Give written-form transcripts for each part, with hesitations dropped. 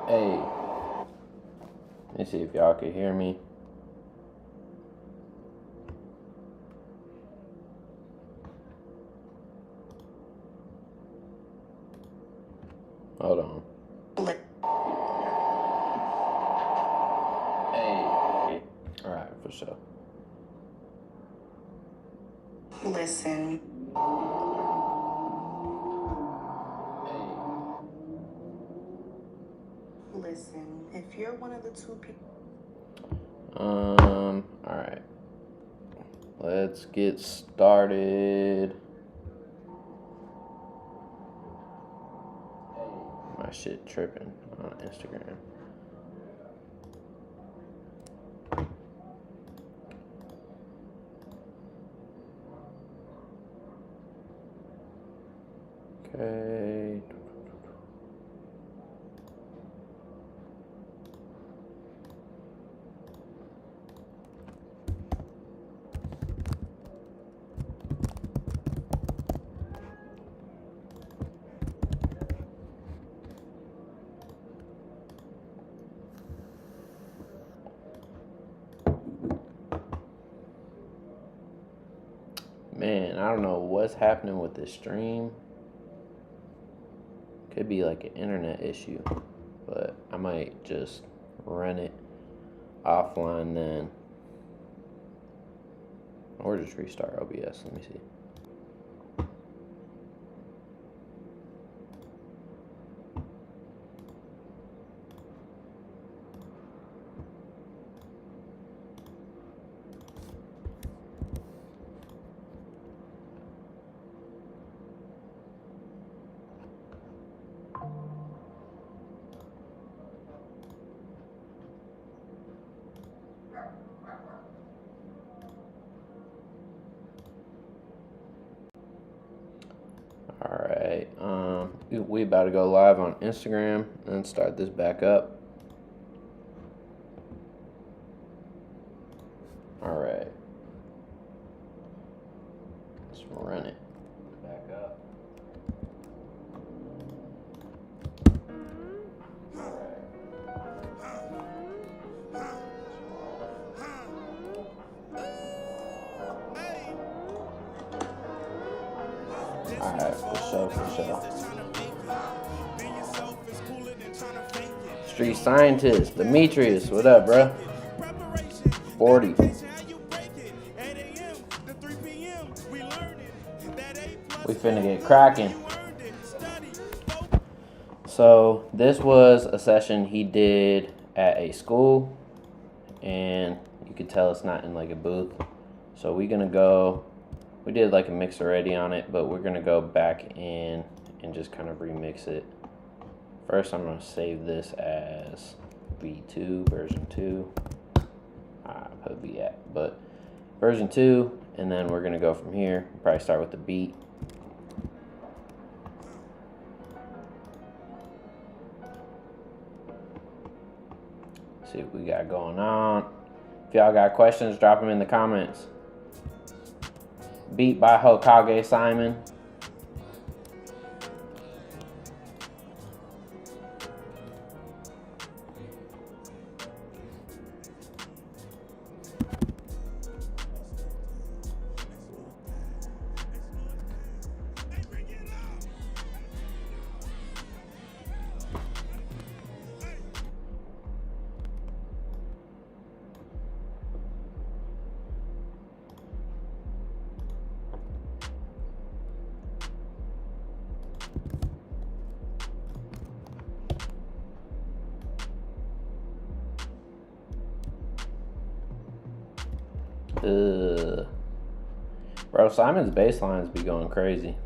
Hey, let me see if y'all can hear me. Hold on. Hey. All right, for sure. Listen. Listen, if you're one of the two people. All right. Let's get started. My shit tripping on Instagram. Okay. Man, I don't know what's happening with this stream. Could be like an internet issue, but I might just run it offline then, or just restart OBS. Let me see. Alright, we about to go live on Instagram and start this back up. Alright. Let's run it back up. Alright, for sure. Street Scientist, Demetrius, what up, bro? 40. We finna get cracking. So this was a session he did at a school, and you could tell it's not in like a booth. So we're gonna go. We did like a mix already on it, but we're gonna go back in and just kind of remix it. First, I'm gonna save this as V2 version 2. I put V at, but version 2, and then we're gonna go from here. Probably start with the beat. See what we got going on. If y'all got questions, drop them in the comments. Beat by Hokage Simon. Ugh. Bro, Simon's bass lines be going crazy.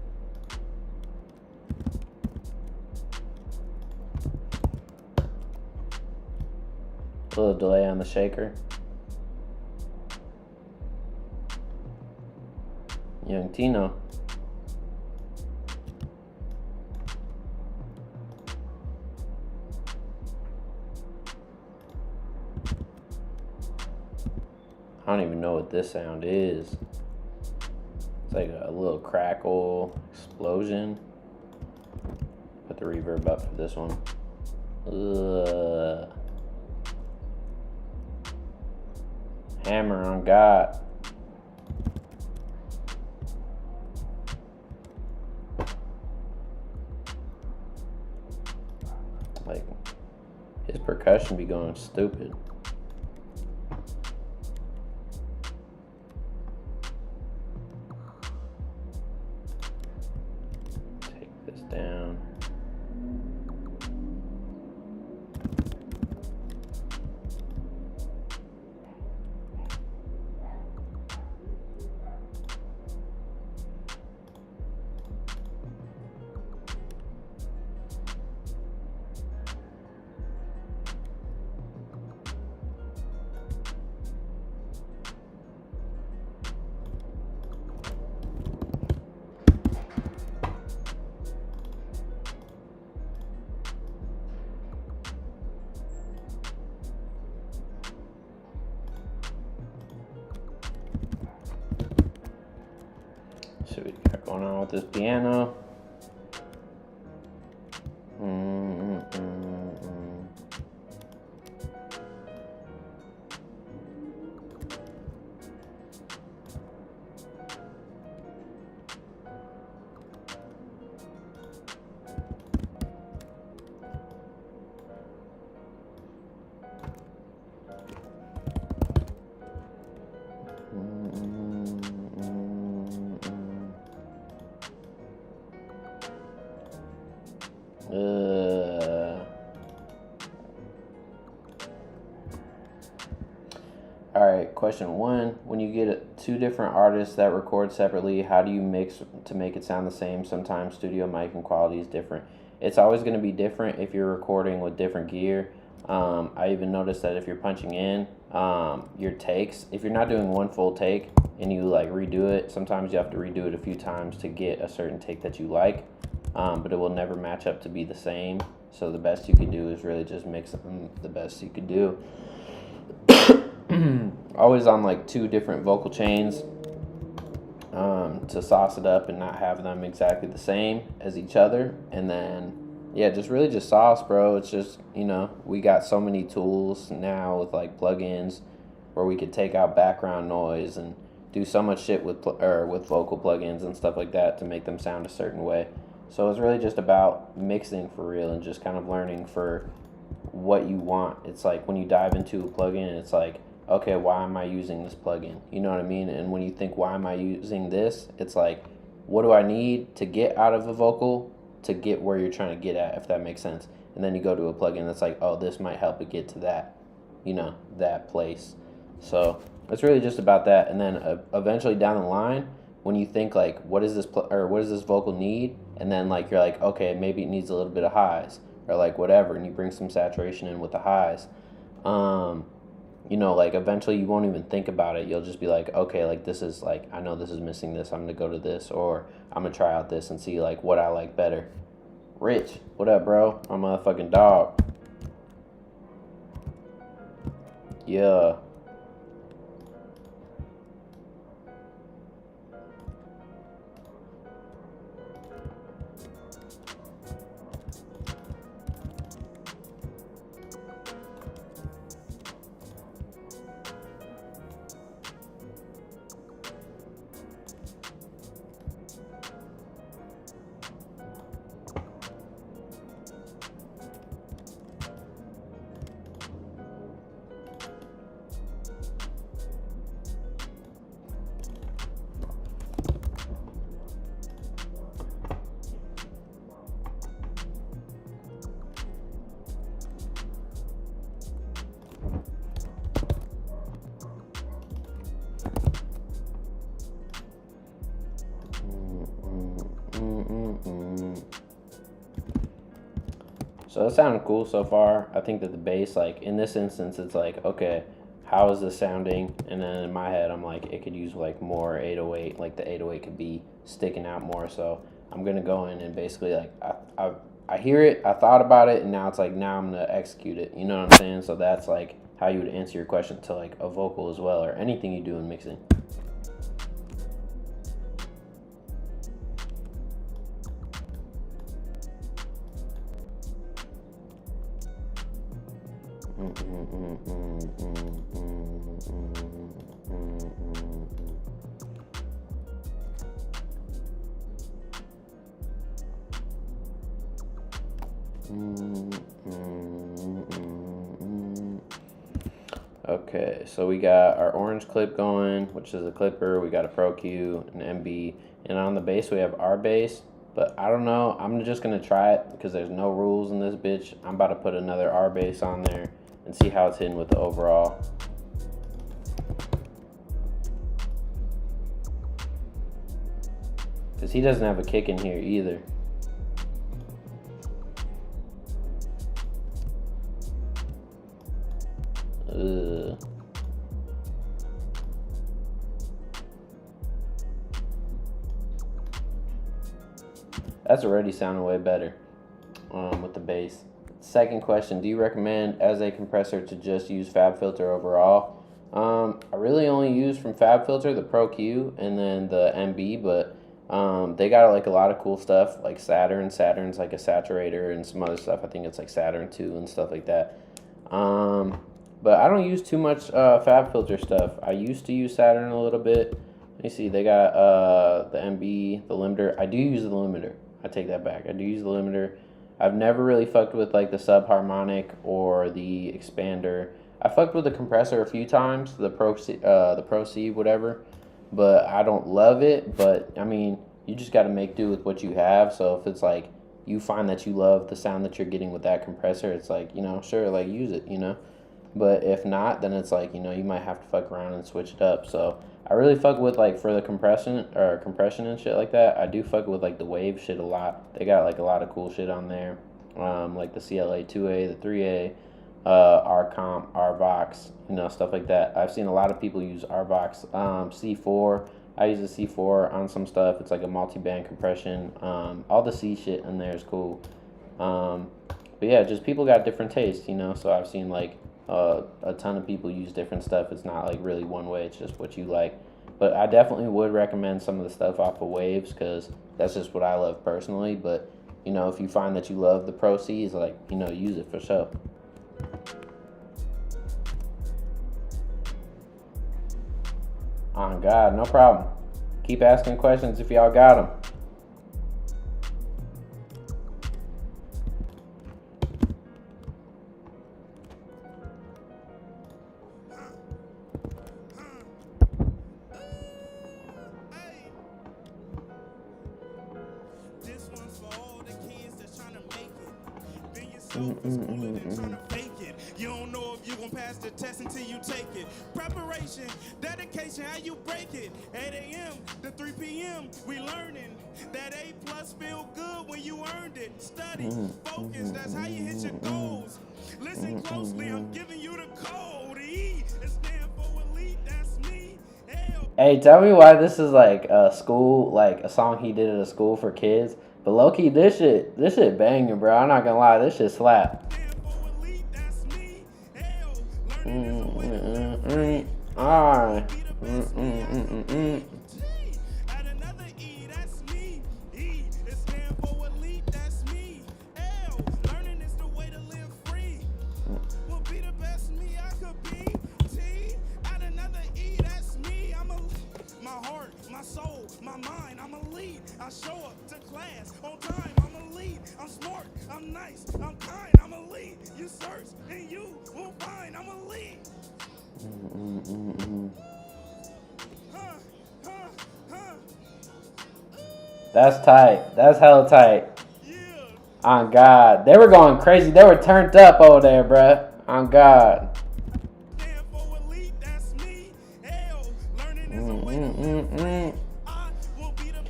A little delay on the shaker. Young Tino. I don't even know what this sound is. It's like a little crackle explosion. Put the reverb up for this one. Ugh. Hammer on God. Like, his percussion be going stupid. Take this down. See what we got going on with this piano. Alright, question 1. When you get two different artists that record separately, how do you mix to make it sound the same? Sometimes studio mic and quality is different. It's always going to be different if you're recording with different gear. I even noticed that if you're punching in your takes, if you're not doing one full take and you like redo it, sometimes you have to redo it a few times to get a certain take that you like, but it will never match up to be the same. So the best you can do is really just mix them the best you could do. Always on like two different vocal chains to sauce it up and not have them exactly the same as each other. And then yeah, just really just sauce, bro. It's just, you know, we got so many tools now with like plugins where we could take out background noise and do so much shit with with vocal plugins and stuff like that to make them sound a certain way. So it's really just about mixing for real and just kind of learning for what you want. It's like when you dive into a plugin, it's like, okay, why am I using this plugin? You know what I mean? And when you think, why am I using this? It's like, what do I need to get out of a vocal to get where you're trying to get at, if that makes sense? And then you go to a plugin that's like, oh, this might help it get to that, you know, that place. So it's really just about that. And then eventually down the line, when you think like, what is this what does this vocal need? And then like you're like, okay, maybe it needs a little bit of highs or like whatever, and you bring some saturation in with the highs. You know, like eventually you won't even think about it. You'll just be like, okay, like this is like, I know this is missing this. I'm gonna go to this, or I'm gonna try out this and see like what I like better. Rich, what up, bro? I'm a motherfucking dog. Yeah. So it sounded cool so far. I think that the bass, like in this instance, it's like, okay, how is this sounding? And then in my head, I'm like, it could use like more 808, like the 808 could be sticking out more. So I'm gonna go in and basically like I hear it, I thought about it, and now it's like now I'm gonna execute it. You know what I'm saying? So that's like how you would answer your question to like a vocal as well, or anything you do in mixing. Okay, so we got our orange clip going, which is a clipper. We got a Pro Q, an MB, and on the bass we have our bass. But I don't know. I'm just gonna try it because there's no rules in this bitch. I'm about to put another R bass on there and see how it's hitting with the overall. Because he doesn't have a kick in here either. Ugh. That's already sounding way better with the bass. Second question, do you recommend as a compressor to just use FabFilter overall? I really only use from FabFilter the Pro Q and then the MB, but they got like a lot of cool stuff like Saturn's like a saturator and some other stuff. I think it's like Saturn 2 and stuff like that. But I don't use too much FabFilter stuff. I used to use Saturn a little bit. Let me see, they got the MB, the limiter. I do use the limiter. I take that back. I do use the limiter. I've never really fucked with like the subharmonic or the expander. I fucked with the compressor a few times, the Pro C, whatever, but I don't love it. But I mean, you just got to make do with what you have. So if it's like you find that you love the sound that you're getting with that compressor, it's like, you know, sure, like use it, you know. But if not, then it's like, you know, you might have to fuck around and switch it up. So I really fuck with like for the compression and shit like that. I do fuck with like the wave shit a lot. They got like a lot of cool shit on there, like the CLA 2A, the 3A, RComp, RVox, you know, stuff like that. I've seen a lot of people use RVox, C4. I use a C4 on some stuff. It's like a multi-band compression. All the C shit in there is cool. But yeah, just people got different tastes, you know. So I've seen like a ton of people use different stuff. It's not like really one way, it's just what you like. But I definitely would recommend some of the stuff off of Waves because that's just what I love personally. But you know, if you find that you love the Pro Cs, like, you know, use it for sure. Oh God, no problem. Keep asking questions if y'all got them. You don't know if you gon' pass the test until you take it. Preparation, dedication, how you break it. 8 a.m. to 3 p.m. we learning that A+ feel good when you earned it. Study, focus, that's how you hit your goals. Listen closely, I'm giving you the code. E is stand for elite, that's me. Hey, tell me why this is like a school, like a song he did at a school for kids. But low key, this shit banging, bro. I'm not gonna lie, this shit slap. Alright. I show up to class on time. I'm a lead. I'm smart. I'm nice. I'm kind. I'm a lead. You search and you will find. I'm a lead. That's tight. That's hella tight. Yeah. On God. They were going crazy. They were turned up over there, bruh. On God.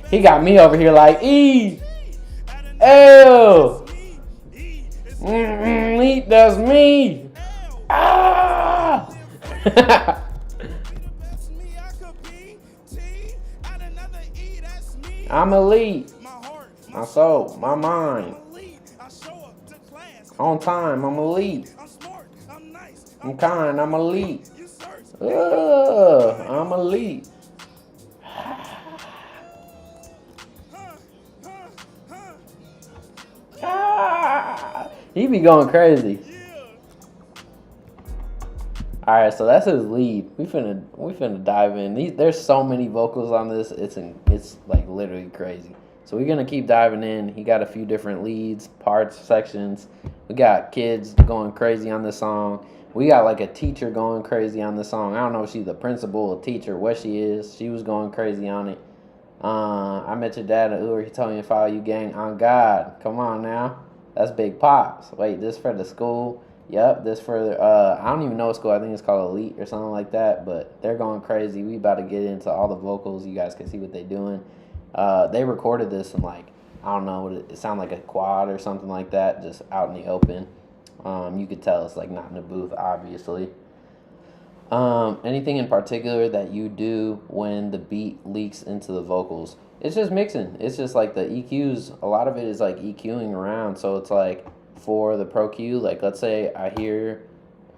He got me over here like, ew. Lead, that's me. Ah! I'm elite. My soul, my mind. On time, I'm elite. I'm kind, I'm elite. I'm elite. He be going crazy. All right, so that's his lead. We finna dive in. There's so many vocals on this. It's like literally crazy. So we're gonna keep diving in. He got a few different leads, parts, sections. We got kids going crazy on this song. We got like a teacher going crazy on this song. I don't know if she's the principal, a teacher, what she is. She was going crazy on it. I met your dad at Uber. He told me to follow you, gang. On God, come on now. That's Big Pops. Wait, this for the school. Yep, this for I don't even know what school. I think it's called Elite or something like that. But they're going crazy. We about to get into all the vocals. You guys can see what they're doing. They recorded this in like, I don't know, it sounded like a quad or something like that, just out in the open. You could tell it's like not in a booth, obviously. Anything in particular that you do when the beat leaks into the vocals? It's just mixing. It's just like the EQs. A lot of it is like EQing around. So it's like for the Pro Q, like let's say I hear,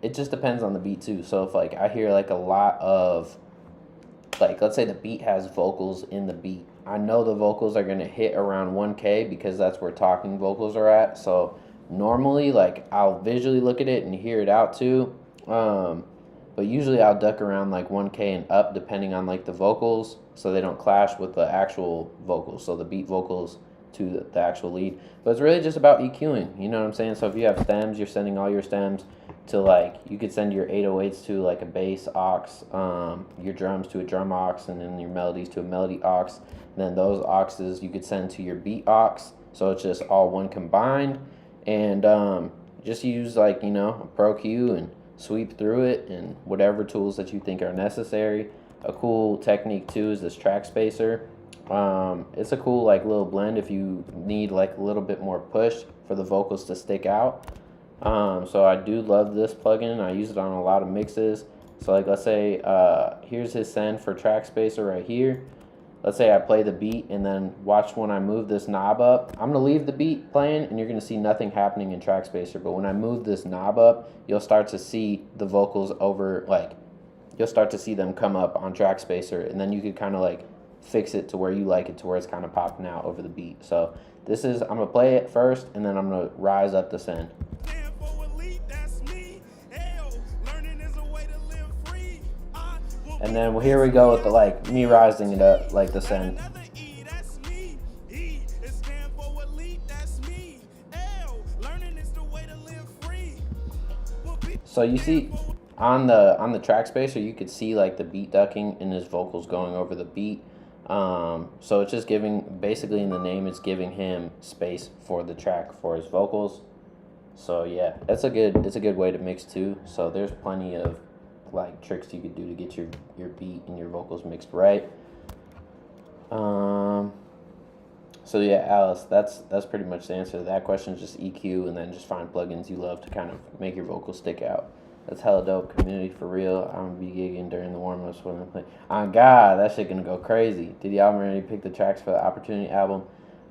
it just depends on the beat too. So if like I hear like a lot of, like let's say the beat has vocals in the beat, I know the vocals are going to hit around 1K because that's where talking vocals are at. So normally like I'll visually look at it and hear it out too. But usually I'll duck around like 1K and up depending on like the vocals so they don't clash with the actual vocals. So the beat vocals to the actual lead. But it's really just about EQing, you know what I'm saying? So if you have stems, you're sending all your stems to like, you could send your 808s to like a bass aux, your drums to a drum aux, and then your melodies to a melody aux. And then those auxes you could send to your beat aux. So it's just all one combined. And just use like, you know, a Pro Q and sweep through it and whatever tools that you think are necessary. A cool technique too is this track spacer. It's a cool like little blend if you need like a little bit more push for the vocals to stick out. So I do love this plugin. I use it on a lot of mixes. So like let's say here's his send for track spacer right here. Let's say I play the beat and then watch when I move this knob up. I'm gonna leave the beat playing and you're gonna see nothing happening in track spacer. But when I move this knob up, you'll start to see the vocals over, like you'll start to see them come up on track spacer, and then you could kind of like fix it to where you like it to where it's kind of popping out over the beat. So this is, I'm gonna play it first and then I'm gonna rise up the send. And then here we go with the like me rising it up like the send. So you see on the track spacer you could see like the beat ducking and his vocals going over the beat. So it's just giving, basically in the name it's giving him space for the track for his vocals. So yeah, it's a good way to mix too. So there's plenty of like tricks you could do to get your beat and your vocals mixed right. So yeah, Alice, that's pretty much the answer to that question. Just EQ and then just find plugins you love to kind of make your vocals stick out. That's hella dope. Community for real. I'm gonna be gigging during the warm-ups when I play. On God, that shit gonna go crazy. Did y'all already pick the tracks for the Opportunity album?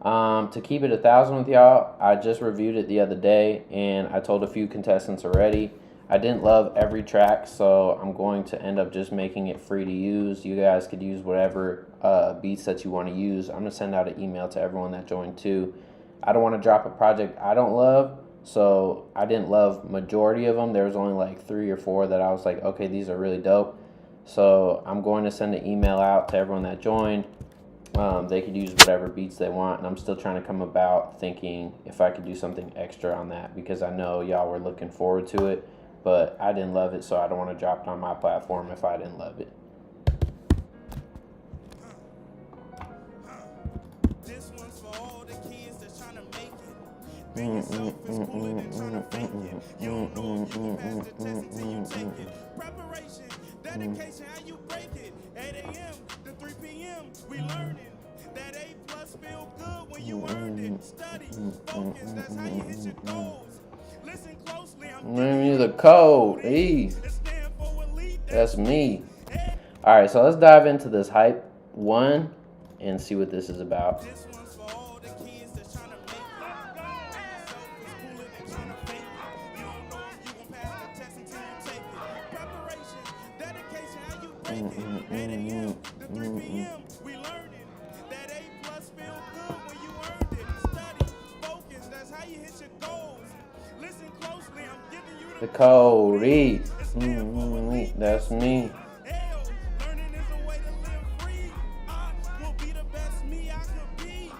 To keep it 1,000 with y'all, I just reviewed it the other day and I told a few contestants already. I didn't love every track, so I'm going to end up just making it free to use. You guys could use whatever beats that you want to use. I'm going to send out an email to everyone that joined too. I don't want to drop a project I don't love, so I didn't love majority of them. There was only like 3 or 4 that I was like, okay, these are really dope. So I'm going to send an email out to everyone that joined. They could use whatever beats they want, and I'm still trying to come about thinking if I could do something extra on that because I know y'all were looking forward to it. But I didn't love it, so I don't want to drop it on my platform if I didn't love it. This one's for all the kids that's trying to make it. Being yourself is cooler than trying to fake it. You don't know if you can pass the test until you take it. Preparation, dedication, how you break it. 8 a.m. to 3 p.m. we learning that A+ feel good when you earned it. Study, focus, that's how you hit your goals. Give you the code. E. That's me. All right, so let's dive into this hype one and see what this is about. This one's for all the kids that's trying to make it. Yourself is cooler than trying to fake it. You don't know if you gon' pass the test until you take it. Preparation, dedication, how you break it. 8 a.m. to 3 p.m. We learning that A plus feel good when you earned it. Study, focus, that's how you hit your goals. Listen closely, I'm giving you The code. E. That's me. Learning is a way to live free. I will be the best me I could be.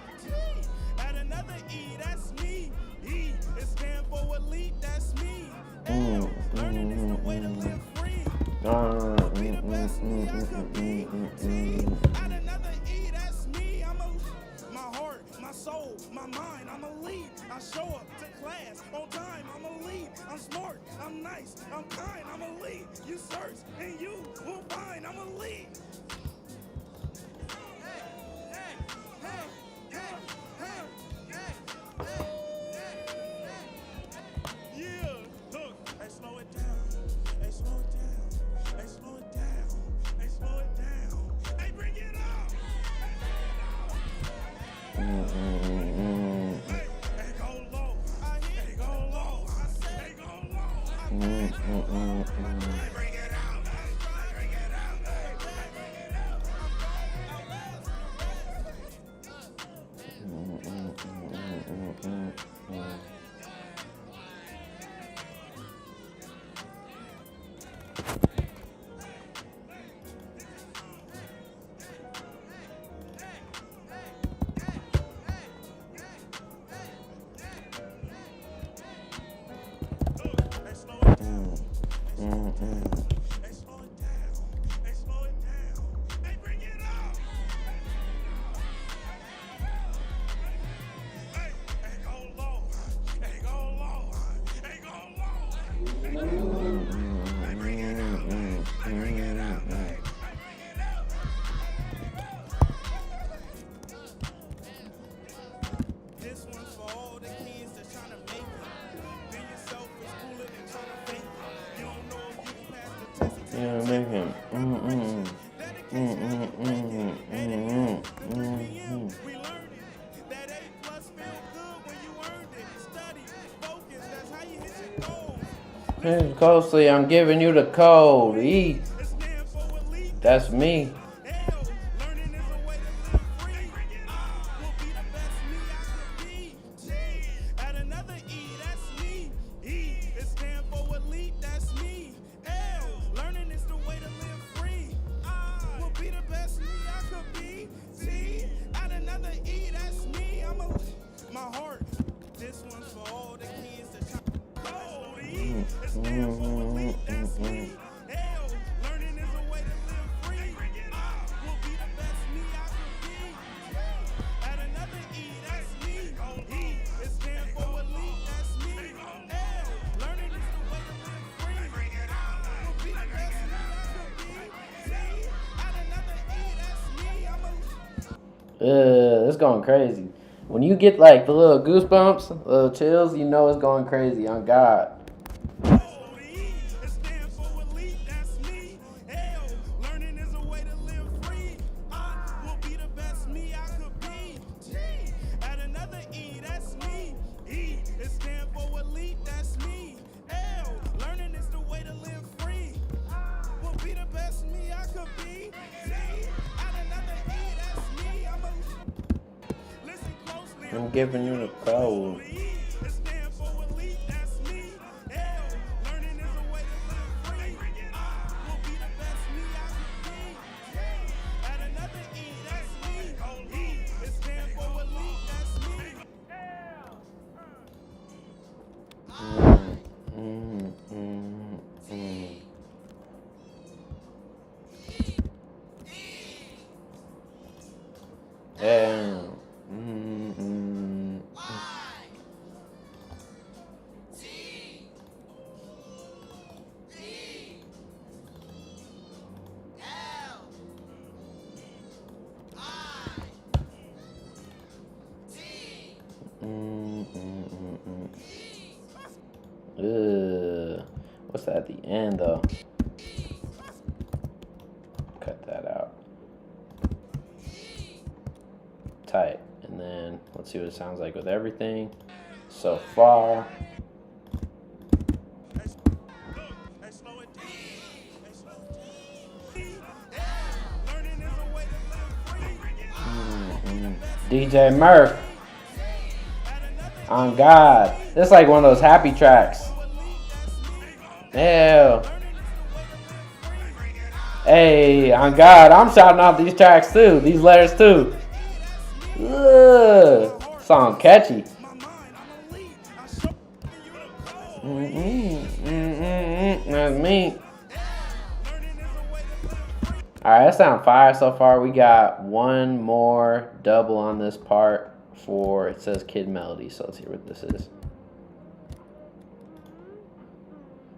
Add another E, that's me. E, it stands for elite, that's me. Learning is the way to live free. Be the best me I could be. Add another E, that's me. My heart, my soul, my mind, I'm a lead. I show up to class on time, I'm a lead. I'm smart, I'm nice, I'm kind, I'm a lead. You search and you will find, I'm a lead. Yeah, look, hey, slow it down. Hey, slow it down. Hey, slow it down. Hey, slow it down. Hey, bring it up. Hey, go low. Hey, go low. Hey, go low. Hey, bring it out. Bring it out. Bring it out. Hey, slow it down. Hey, slow it down. Hey, slow it down. Hey, bring it up. Hey, go low. Hey, go low. Hey, go low. Hey, bring it up. Hey, bring it up. Hey, bring it up. This one's for all the kids that's trying to make it. Be yourself is cooler than trying to fake it. You don't know if you can pass the test until Yeah, you make take him. it. Preparation, dedication, how you break it. 8 a.m. to 3 p.m. We learning that A plus feel good when you earned it. Study, focus, that's how you hit your goals. Listen closely. I'm giving you the code. E. It stands for elite. That's me. L, learning is a way to live free. Will be the best me I could be. G, add another E, that's me. E, it stands for elite, that's me. L, learning is the way to live free. I will be the best me I could be. T, add another E, that's me. My heart. This one's for all the kids that try. Oh, E, it stands for elite, that's me. L, learning is a way to live free. Will be the best me I could be. Add another E, that's me. E, it stands for elite, that's me. L, learning is the way to live free. Will be the best me I could be. T, add another E, that's me. It's going crazy. When you get like the little goosebumps, little chills, you know it's going crazy on God. It stands for elite, that's me. L, learning is a way to live free. I will be the best me I could be. G, add another E, that's me. E, it stands for elite, that's me. L, learning is the way to live free. I will be the best me I could be. G, add another E, that's me. Listen closely. I'm giving you the code. It stands for elite, that's me. L, learning is a way to live free. Will be the best me I could be. Add another E, that's me. E, it stands for elite, that's me. And end though. Cut that out. Tight. And then let's see what it sounds like with everything so far. DJ Murph. On God. This is like one of those happy tracks. Ew. Hey, on God, I'm shouting out these tracks too, these letters too. Ugh. Song catchy. That's me. Alright, that sounds fire so far. We got one more double on this part for, it says Kid Melody, so let's hear what this is.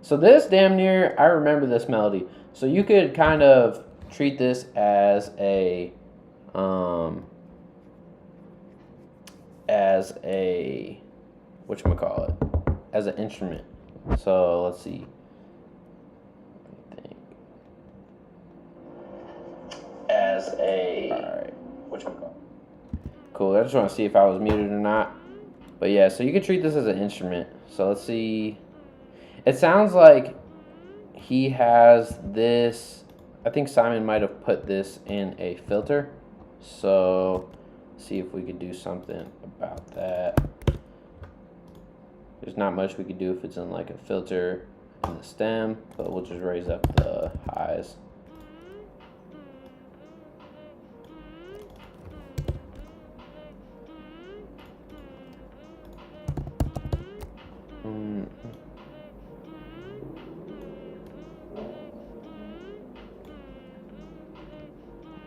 So this damn near, I remember this melody. So you could kind of treat this as a whatchamacallit, as an instrument. So let's see. As a, alright, whatchamacallit. Cool, I just want to see if I was muted or not. But yeah, so you can treat this as an instrument. So let's see. It sounds like he has this, I think Simon might have put this in a filter. So see if we could do something about that. There's not much we could do if it's in like a filter in the stem, but we'll just raise up the highs.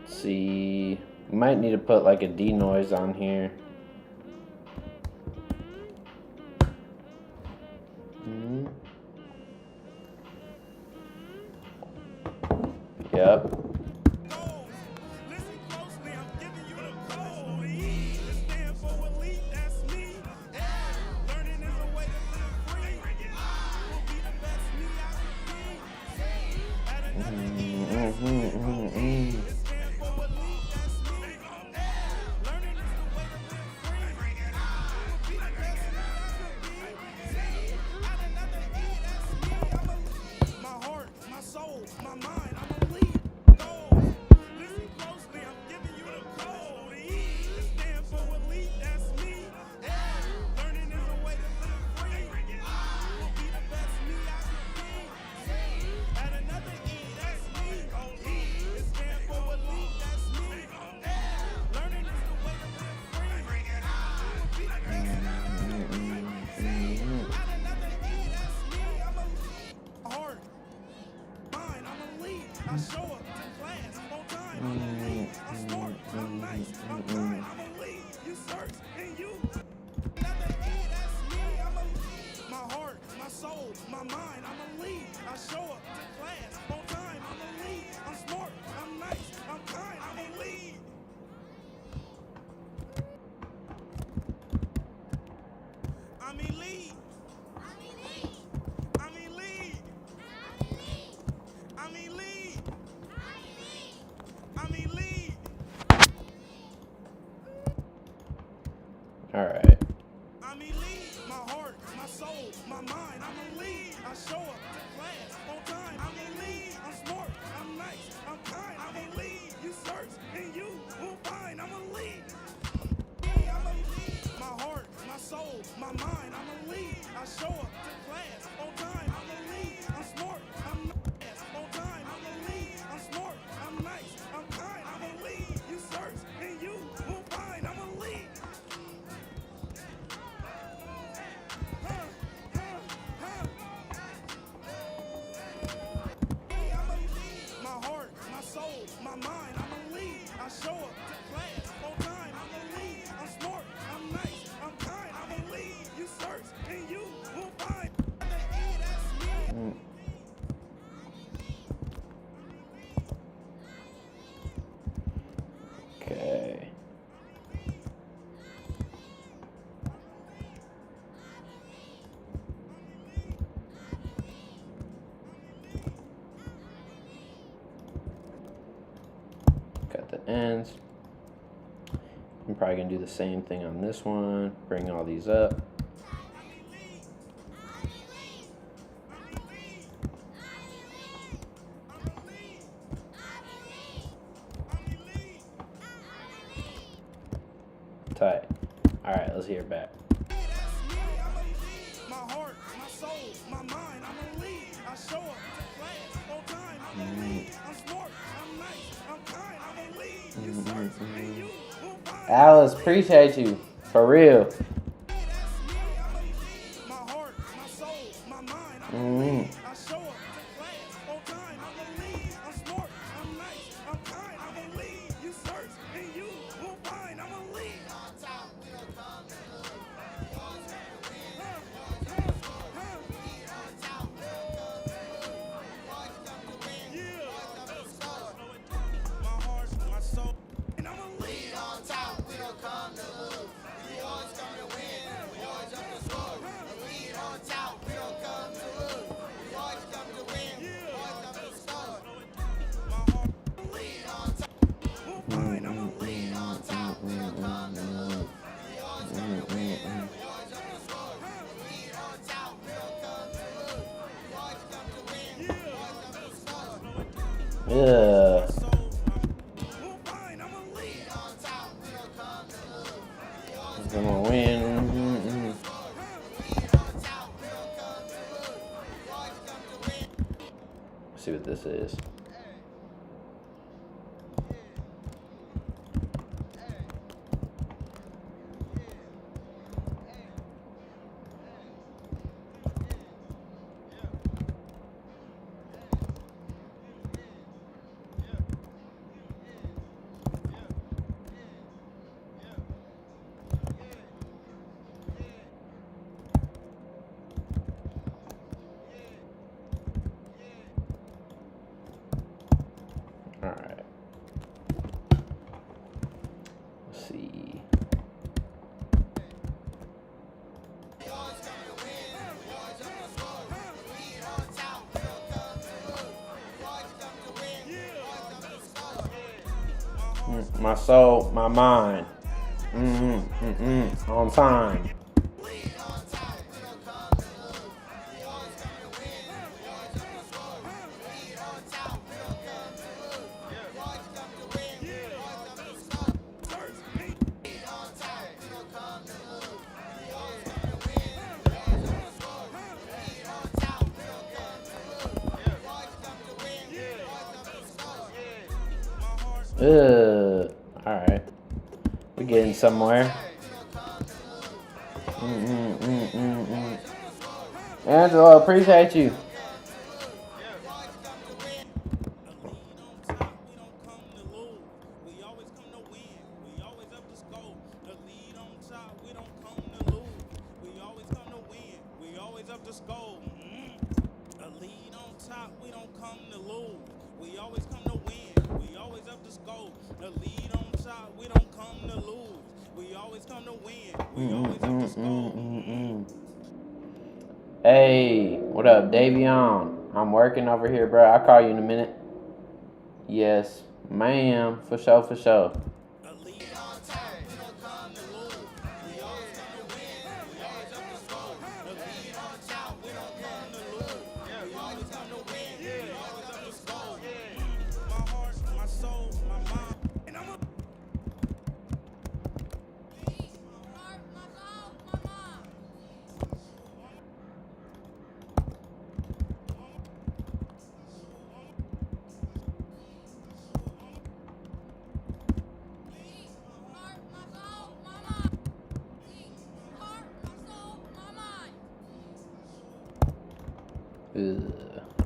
See, might need to put like a denoise on here. Yep. All right. I'm elite. My heart, my soul, my mind. I'm a lead. I show up to class on time. I'm elite. I'm smart. I'm nice. I'm kind. I'm a lead. You search and you will find. I'm a lead. I'm a lead. My heart, my soul, my mind. I'm a lead. I show up to class on time. I'm a lead. I'm smart. I'm nice. On time. I'm a lead. I'm smart. I'm nice. I'm kind. I'm a lead. You search and you will find. I'm a lead. My mind, I'm a lead. I show up to class on time. I'm a lead. I'm smart. I'm nice. I'm kind. I'm a lead. You search and you will find. Okay. the ends. I'm probably gonna do the same thing on this one. Bring all these up. Tight. All right, let's hear it back. My heart, my soul, my mind, I'm a lead. I show up to class on time. I'm a lead. I'm smart, I'm nice, I'm kind, I'm a lead. You search and you will find. Alice, appreciate you. For real. My heart, my soul, my mind, I'm a lead. I show up to class on time. I'm a lead. I'm smart, I'm nice, I'm kind, I'm a lead. You search and you will find. I'm a lead. Yeah. I'm gonna win. Let's see what this is. All right. Let's see. My soul, my mind. On time. All right. We're getting somewhere. Angela, appreciate you. Hey, what up, Davion? I'm working over here, bro. I'll call you in a minute. Yes, ma'am. For sure, for sure.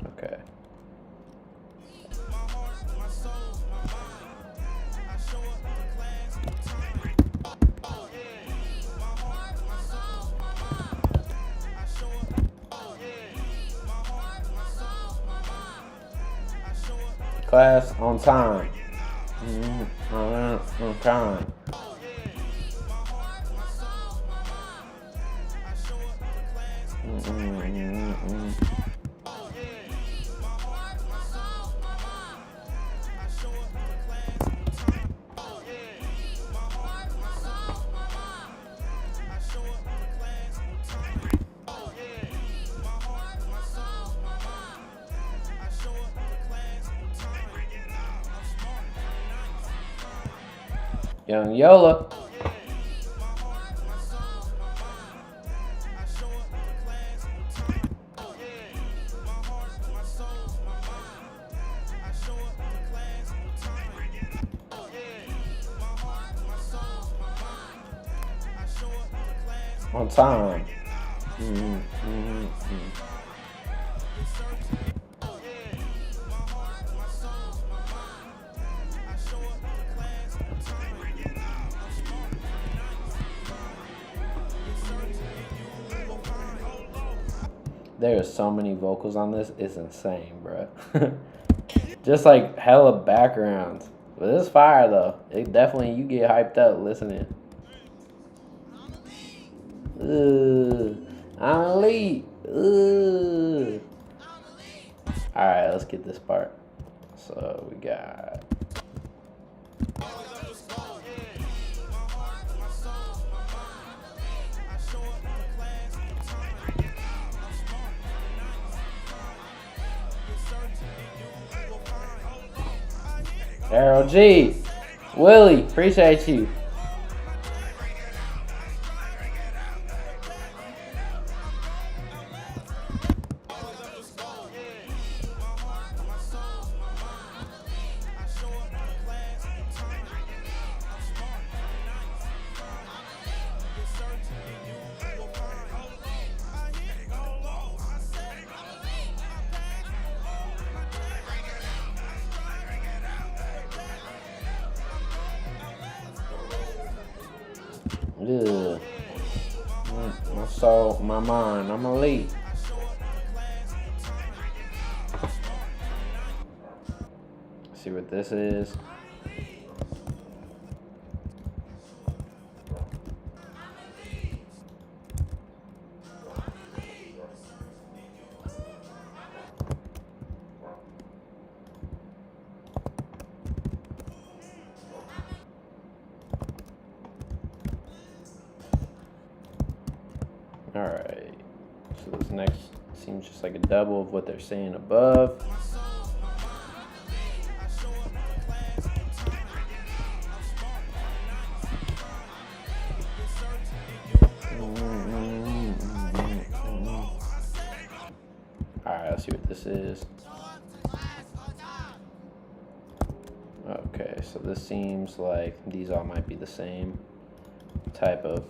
Okay. Class on time. On time. Young Yola. On time. There are so many vocals on this. It's insane, bro. Just like hella backgrounds. But it's fire though. It definitely, you get hyped up listening. I'm elite. Alright, let's get this part. So we got. Daryl G. Willie, appreciate you. Ugh. My soul, my mind, I'm elite. See what this is. Alright, so this next seems just like a double of what they're saying above. Alright, let's see what this is. Okay, so this seems like these all might be the same type of.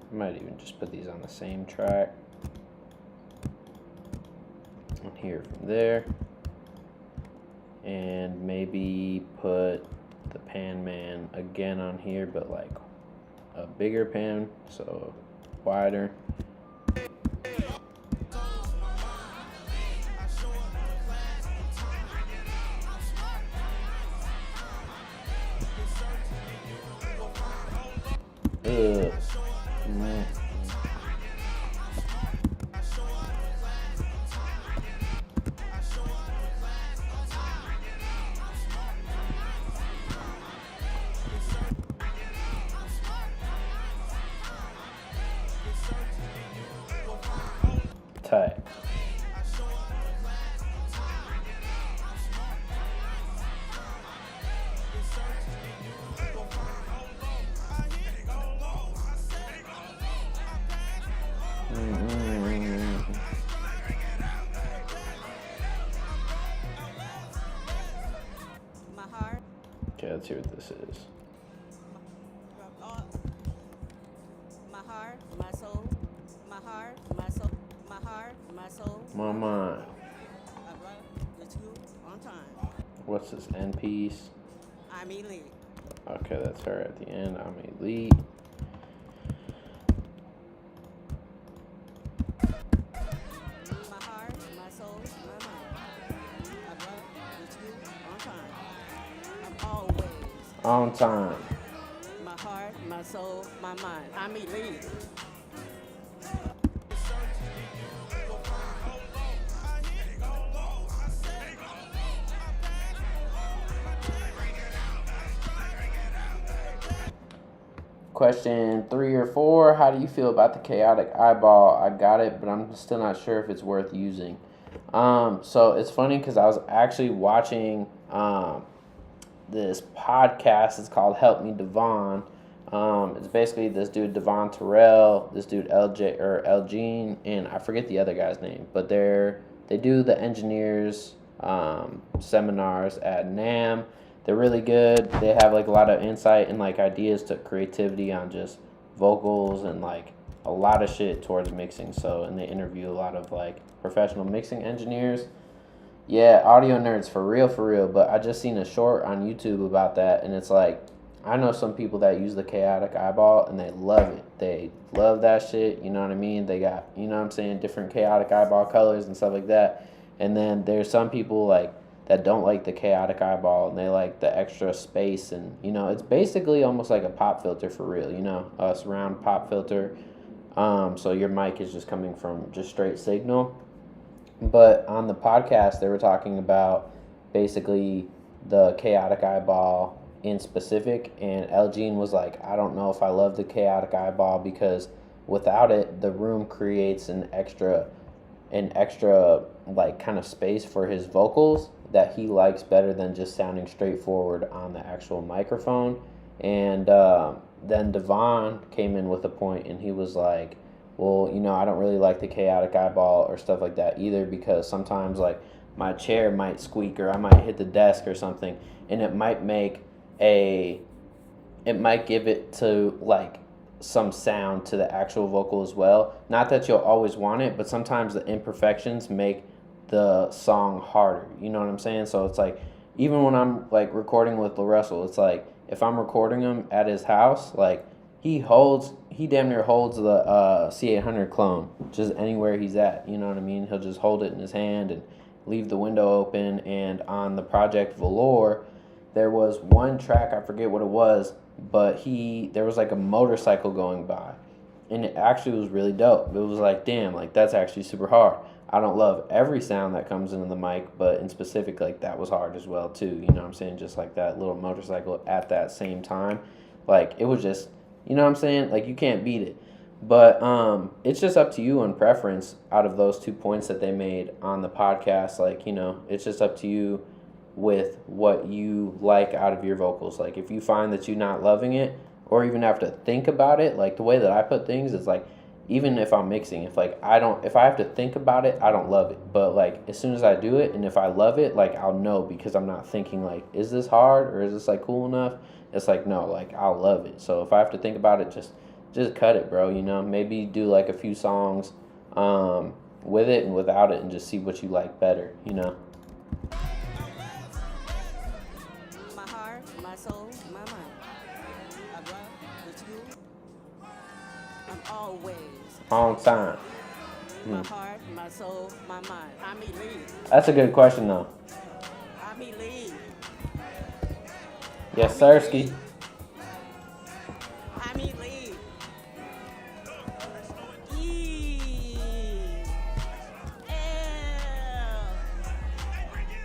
I might even just put these on the same track. And here from there. And maybe put the Pan Man again on here, but like a bigger pan, so wider. Ugh. Tight. Okay, let's see what this is. My heart, my soul, my heart, my soul, my heart, my soul. My mind. I brought the two on time. What's this end piece? I'm elite. Okay, that's her at the end. I'm elite. My heart, my soul, my mind. I brought the two on time. I'm always On time. my heart, my soul, my mind. I'm elite. Question 3 or 4. How do you feel about the chaotic eyeball? I got it, but I'm still not sure if it's worth using. So it's funny because I was actually watching this podcast. It's called Help Me Devon. It's basically this dude Devon Terrell, this dude LJ or Elgene, and I forget the other guy's name, but they do the engineers seminars at NAM. They're really good. They have like a lot of insight and like ideas to creativity on just vocals and like a lot of shit towards mixing. So, and they interview a lot of like professional mixing engineers. Yeah, audio nerds for real, for real. But I just seen a short on YouTube about that, and it's like, I know some people that use the chaotic eyeball and they love it. They love that shit, you know what I mean? They got, you know what I'm saying, different chaotic eyeball colors and stuff like that. And then there's some people like that don't like the chaotic eyeball and they like the extra space, and you know, it's basically almost like a pop filter for real, you know, a surround pop filter. So your mic is just coming from just straight signal. But on the podcast, they were talking about basically the chaotic eyeball in specific, and Elgene was like, I don't know if I love the chaotic eyeball because without it, the room creates an extra like kind of space for his vocals that he likes better than just sounding straightforward on the actual microphone. And then Devon came in with a point, and he was like, well, you know, I don't really like the chaotic eyeball or stuff like that either, because sometimes like my chair might squeak or I might hit the desk or something, and it might give it to like some sound to the actual vocal as well. Not that you'll always want it, but sometimes the imperfections make the song harder, you know what I'm saying? So it's like, even when I'm like recording with LaRussell, it's like if I'm recording him at his house, like he damn near holds the C800 clone just anywhere he's at, you know what I mean? He'll just hold it in his hand and leave the window open. And on the project Velour, there was one track, I forget what it was, but there was like a motorcycle going by, and it actually was really dope. It was like, damn, like that's actually super hard. I don't love every sound that comes into the mic, but in specific, like that was hard as well too, you know what I'm saying? Just like that little motorcycle at that same time, like it was just, you know what I'm saying? Like you can't beat it. But it's just up to you on preference out of those 2 points that they made on the podcast. Like, you know, it's just up to you with what you like out of your vocals. Like if you find that you're not loving it, or even have to think about it, like the way that I put things is like, even if I'm mixing, if I have to think about it, I don't love it. But like as soon as I do it, and if I love it, like I'll know, because I'm not thinking like, is this hard or is this like cool enough? It's like, no, like I'll love it. So if I have to think about it, just cut it, bro, you know? Maybe do like a few songs with it and without it, and just see what you like better, you know? My heart, my soul, my mind. I love with you. I'm always. On time. My heart, my soul, my mind. I mean, leave. That's a good question, though. I mean, leave. Yes, sirski. I mean, leave. E. L.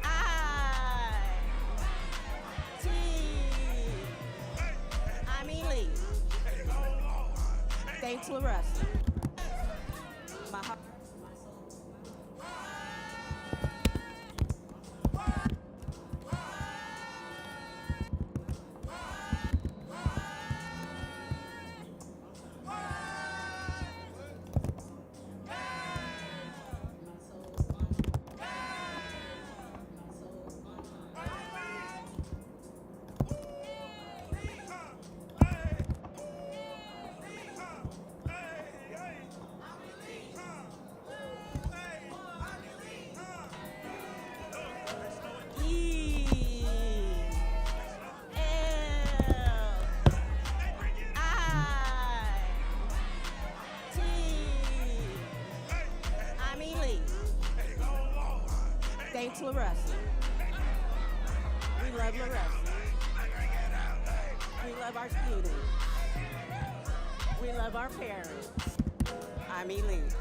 I. T. I mean, leave. Thanks, LaRussell. My heart. Thanks, LaRussell. We love LaRussell. We love our students. We love our parents. I'm Elite.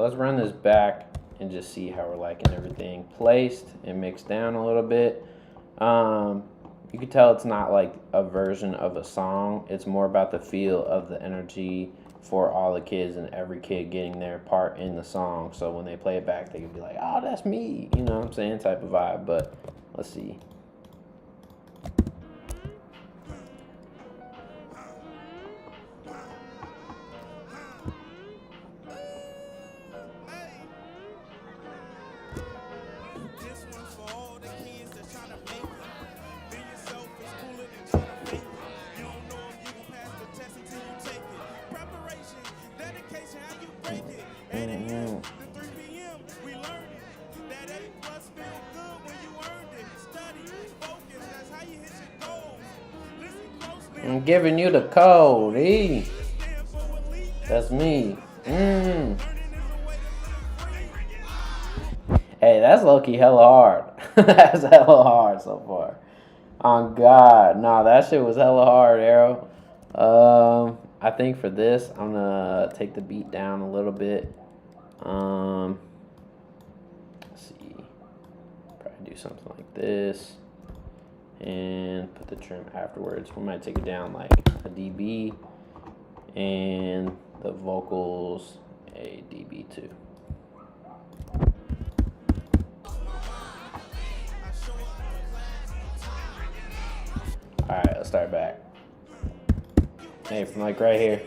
let's run this back and just see how we're liking everything placed and mixed down a little bit. You can tell it's not like a version of a song. It's more about the feel of the energy for all the kids and every kid getting their part in the song. So when they play it back, they can be like, oh, that's me. You know what I'm saying? Type of vibe. But let's see. This one's for all the kids that's trying to make it. Being yourself is cooler than trying to fake it. You don't know if you gon' pass the test until you take it. Preparation, dedication, how you break it. 8 a.m. to 3 p.m. we learning. That A plus feel good when you earned it. Study, focus, that's how you hit your goals. Listen closely. I'm giving you the code, E. Stand for elite, That's me. learning is a way to live free. Hey, that's low-key hella hard. That's hella hard so far. On God. Nah, that shit was hella hard, Arrow. I think for this, I'm gonna take the beat down a little bit. Let's see. Probably do something like this. And put the trim afterwards. We might take it down like a dB. And the vocals a dB too. Alright, let's start back. Hey, from like right here.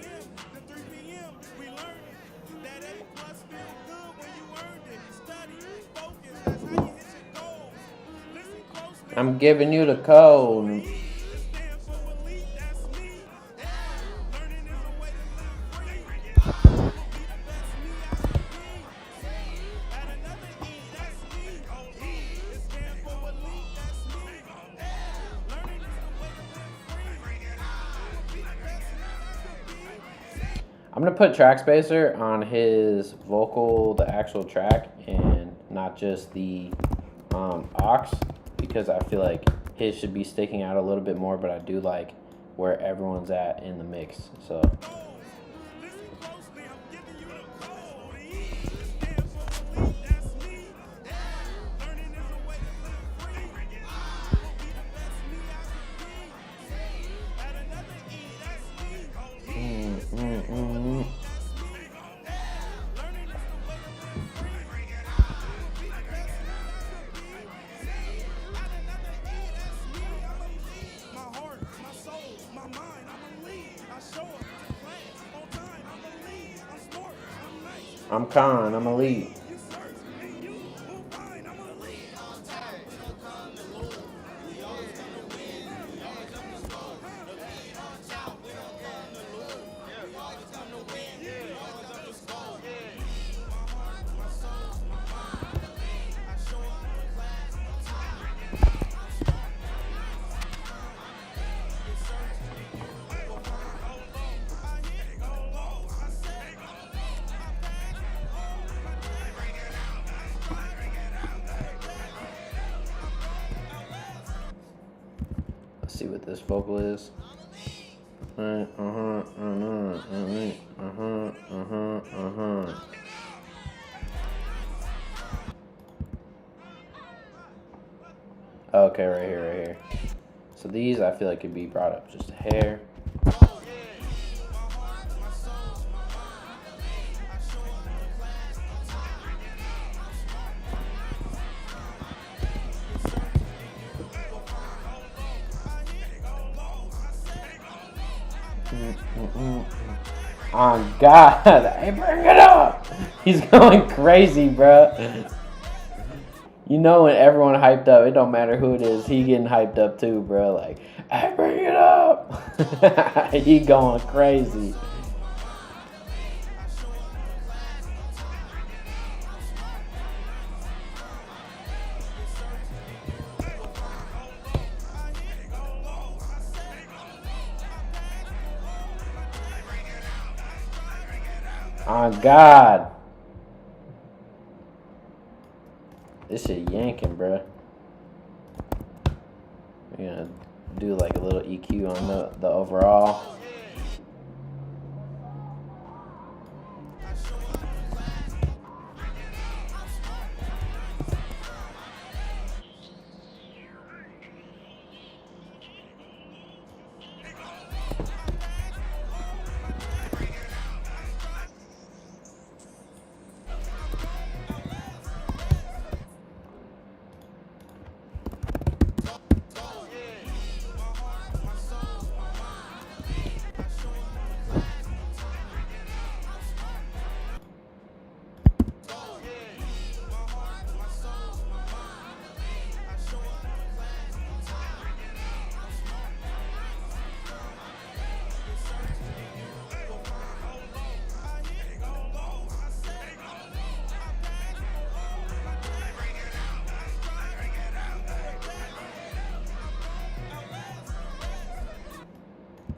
I'm giving you the code. I'm gonna put track spacer on his vocal, the actual track, and not just the aux, because I feel like his should be sticking out a little bit more, but I do like where everyone's at in the mix. So I'm Khan, I'm elite. See what this vocal is. Okay, right here. So these I feel like could be brought up just a hair. Oh God! Hey, bring it up! He's going crazy, bro. You know when everyone hyped up, it don't matter who it is, he getting hyped up too, bro. Like, hey, bring it up! He going crazy. Oh God. This shit yanking, bruh. We're gonna do like a little EQ on the overall.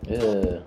Ugh.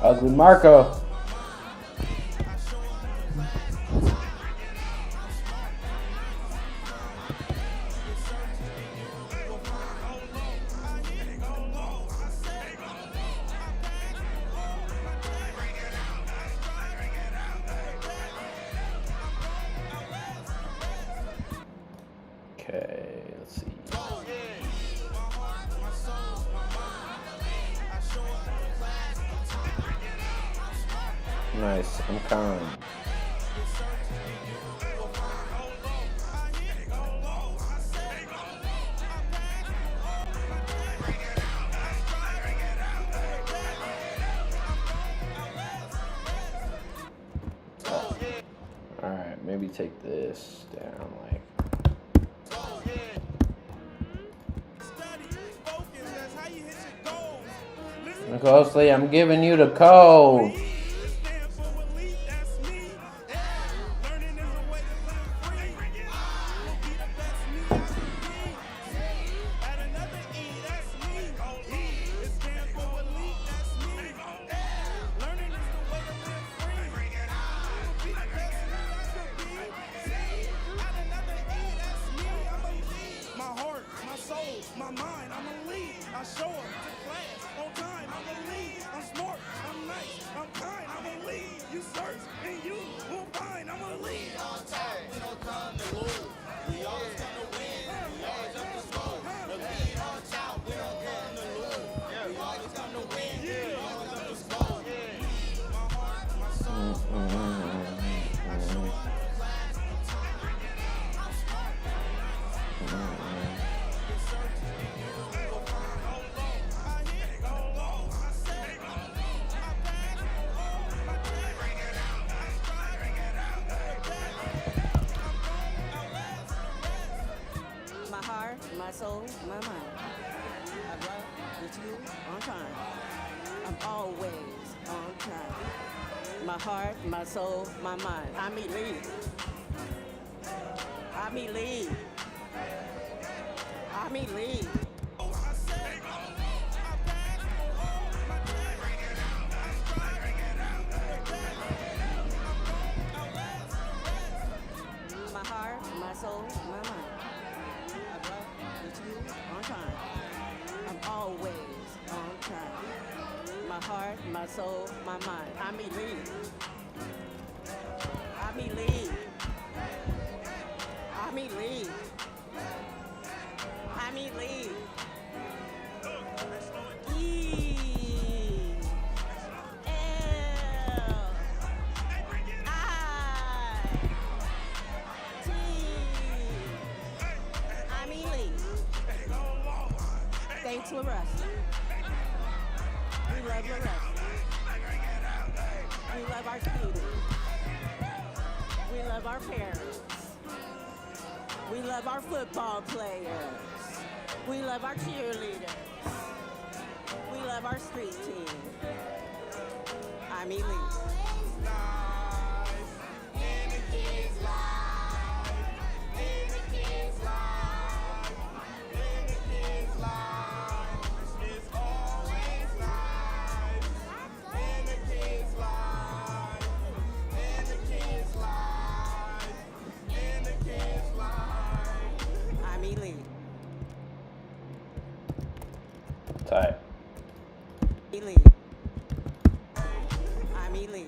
Ugly Marco. Okay, let's see. Nice, I'm calm. Alright, maybe take this down like. Listen closely, I'm giving you the code. My mind, I'm a lead. I show up to class on time. I'm a lead. I'm smart. I'm nice. I'm kind. I'm a lead. You search and you will find. I'm a lead. On time. We don't come to lose. We always come to win. We always up to score. The lead on top. We don't come to lose. We always come to win. We always up to score. My heart, my soul, my mind. I show up to class on time. I'm smart. My soul, my mind. I run with you on time. I'm always on time. My heart, my soul, my mind. I'm elite. I'm elite. I'm elite. My heart, my soul, my mind. On time. I'm always on time. My heart, my soul, my mind. I'm elite. I'm elite. I'm elite. I'm elite. Thanks, LaRussell. We love LaRussell. We love our students. We love our parents. We love our football players. We love our cheerleaders. We love our street team. I'm elite. I'm elite. Tight. Elite. I'm elite.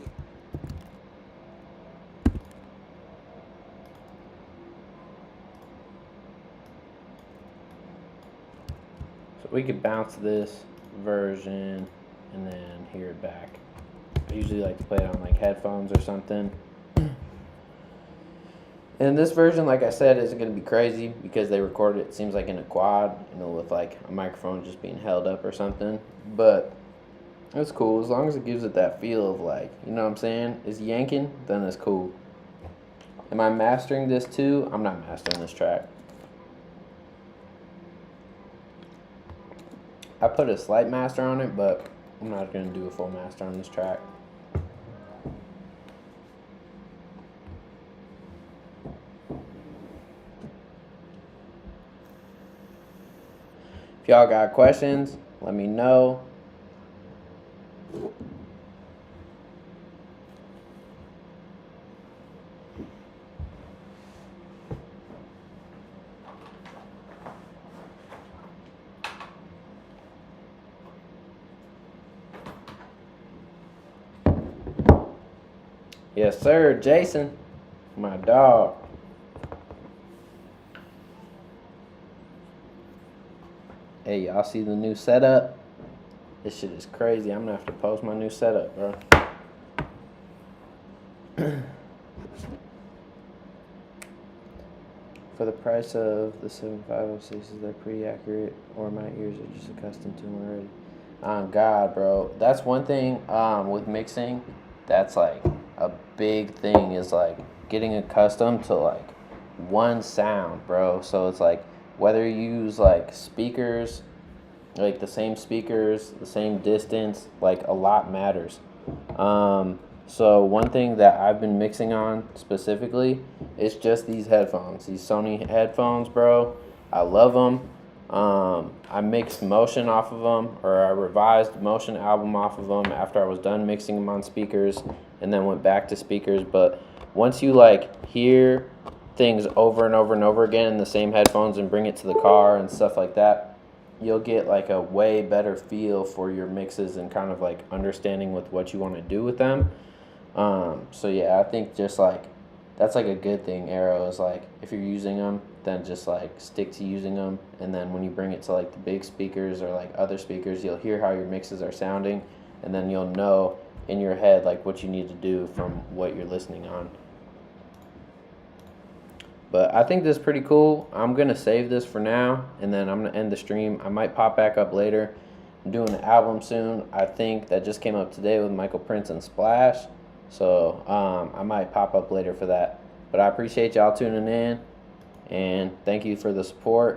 So we could bounce this version and then hear it back. I usually like to play it on like headphones or something. And this version, like I said, isn't going to be crazy because they recorded it seems like in a quad, with like a microphone just being held up or something. But it's cool as long as it gives it that feel of like, you know what I'm saying? It's yanking, then it's cool. Am I mastering this too? I'm not mastering this track. I put a slight master on it, but I'm not going to do a full master on this track. If y'all got questions, let me know. Yes, sir, Jason, my dog. Hey, y'all see the new setup? This shit is crazy. I'm gonna have to post my new setup, bro. For the price of the 7506s, they're pretty accurate, or my ears are just accustomed to them already. Oh God, bro, that's one thing with mixing. That's like a big thing is like getting accustomed to like one sound, bro. So it's like whether you use like speakers, like the same speakers, the same distance, like a lot matters. So one thing that I've been mixing on specifically is just these headphones, these Sony headphones, bro. I love them. I mixed Motion off of them, or I revised Motion album off of them after I was done mixing them on speakers, and then went back to speakers. But once you like hear things over and over and over again in the same headphones and bring it to the car and stuff like that, you'll get like a way better feel for your mixes and kind of like understanding with what you want to do with them. So yeah, I think just like that's like a good thing. Arrow is like if you're using them, then just like stick to using them, and then when you bring it to like the big speakers or like other speakers, you'll hear how your mixes are sounding, and then you'll know in your head like what you need to do from what you're listening on. But I think this is pretty cool. I'm gonna save this for now, and then I'm gonna end the stream. I might pop back up later. I'm doing an album soon. I think that just came up today with Michael Prince and Splash. So I might pop up later for that. But I appreciate y'all tuning in, and thank you for the support.